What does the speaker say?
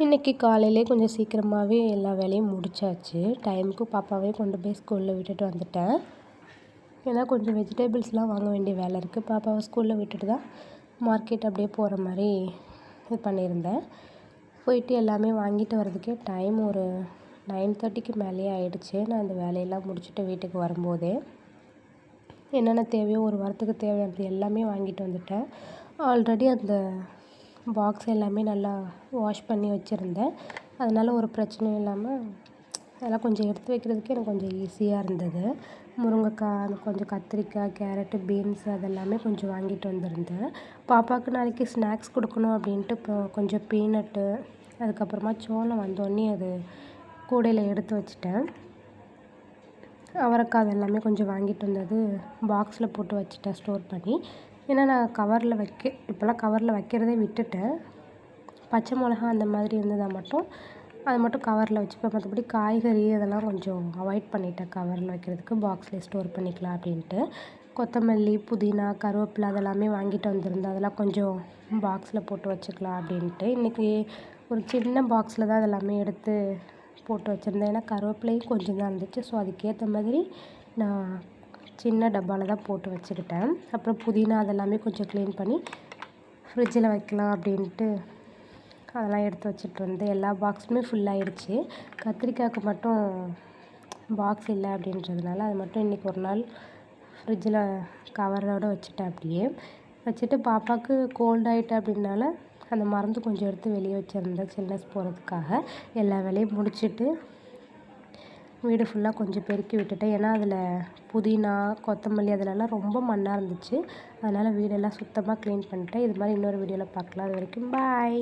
இன்றைக்கி காலையிலே கொஞ்சம் சீக்கிரமாகவே எல்லா வேலையும் முடிச்சாச்சு. டைமுக்கு பாப்பாவே கொண்டு போய் ஸ்கூலில் விட்டுட்டு வந்துட்டேன். ஏன்னா கொஞ்சம் வெஜிடபிள்ஸ்லாம் வாங்க வேண்டிய வேலை இருக்குது. பாப்பாவை ஸ்கூலில் விட்டுட்டு தான் மார்க்கெட் அப்படியே போகிற மாதிரி இது பண்ணியிருந்தேன். போயிட்டு எல்லாமே வாங்கிட்டு வர்றதுக்கே டைம் ஒரு 9:30க்கு மேலேயே ஆகிடுச்சு. நான் அந்த வேலையெல்லாம் முடிச்சுட்டு வீட்டுக்கு வரும்போதே என்னென்ன தேவையோ ஒரு வாரத்துக்கு தேவையானது எல்லாமே வாங்கிட்டு வந்துட்டேன். ஆல்ரெடி அந்த பாக்ஸ் எல்லாமே நல்லா வாஷ் பண்ணி வச்சுருந்தேன். அதனால் ஒரு பிரச்சனையும் இல்லாமல் அதெல்லாம் கொஞ்சம் எடுத்து வைக்கிறதுக்கே எனக்கு கொஞ்சம் ஈஸியாக இருந்தது. முருங்கைக்காய், கொஞ்சம் கத்திரிக்காய், கேரட்டு, பீன்ஸ் அதெல்லாமே கொஞ்சம் வாங்கிட்டு வந்திருந்தேன். பாப்பாவுக்கு நாளைக்கு ஸ்நாக்ஸ் கொடுக்கணும் அப்படின்ட்டு இப்போ கொஞ்சம் பீனட்டு, அதுக்கப்புறமா சோளம் வந்தோடனே அது கூடையில் எடுத்து வச்சுட்டேன். அவரைக்காய் அதெல்லாமே கொஞ்சம் வாங்கிட்டு வந்தது பாக்ஸில் போட்டு வச்சுட்டேன் ஸ்டோர் பண்ணி. ஏன்னா நான் இப்போலாம் கவரில் வைக்கிறதே விட்டுட்டேன். பச்சை மிளகா அந்த மாதிரி இருந்ததாக மட்டும் அதை மட்டும் கவரில் வச்சுப்பேன். மற்றபடி காய்கறி அதெல்லாம் கொஞ்சம் அவாய்ட் பண்ணிட்டேன் கவரில் வைக்கிறதுக்கு. பாக்ஸ்லேயே ஸ்டோர் பண்ணிக்கலாம் அப்படின்ட்டு. கொத்தமல்லி, புதினா, கருவேப்பிலை அதெல்லாமே வாங்கிட்டு வந்திருந்தேன். அதெல்லாம் கொஞ்சம் பாக்ஸில் போட்டு வச்சுக்கலாம் அப்படின்ட்டு. இன்றைக்கி ஒரு சின்ன பாக்ஸில் தான் அதெல்லாமே எடுத்து போட்டு வச்சுருந்தேன். ஏன்னா கருவேப்பிலையும் கொஞ்சம் தான் இருந்துச்சு. ஸோ அதுக்கேற்ற மாதிரி நான் சின்ன டப்பாவில் தான் போட்டு வச்சுக்கிட்டேன். அப்புறம் புதினா அதெல்லாமே கொஞ்சம் க்ளீன் பண்ணி ஃப்ரிட்ஜில் வைக்கலாம் அப்படின்ட்டு அதெல்லாம் எடுத்து வச்சுட்டு இருந்தேன். எல்லா பாக்ஸுமே ஃபுல்லாகிடுச்சு. கத்திரிக்காய்க்கு மட்டும் பாக்ஸ் இல்லை அப்படின்றதுனால அது மட்டும் இன்றைக்கி ஒரு நாள் ஃப்ரிட்ஜில் கவரோடு வச்சுட்டேன். அப்படியே வச்சுட்டு பாப்பாவுக்கு கோல்ட் ஆகிட்டு அப்படின்னால அந்த மருந்து கொஞ்சம் எடுத்து வெளியே வச்சுருந்தேன் சில்னஸ் போகிறதுக்காக. எல்லா வேலையும் முடிச்சுட்டு வீடு ஃபுல்லாக கொஞ்சம் பெருக்கி விட்டுட்டேன். ஏன்னா அதில் புதினா, கொத்தமல்லி அதிலலாம் ரொம்ப மண்ணாக இருந்துச்சு. அதனால் வீடெல்லாம் சுத்தமாக க்ளீன் பண்ணிட்டேன். இது மாதிரி இன்னொரு வீடியோவில் பார்க்கலாம். அது வரைக்கும் பாய்.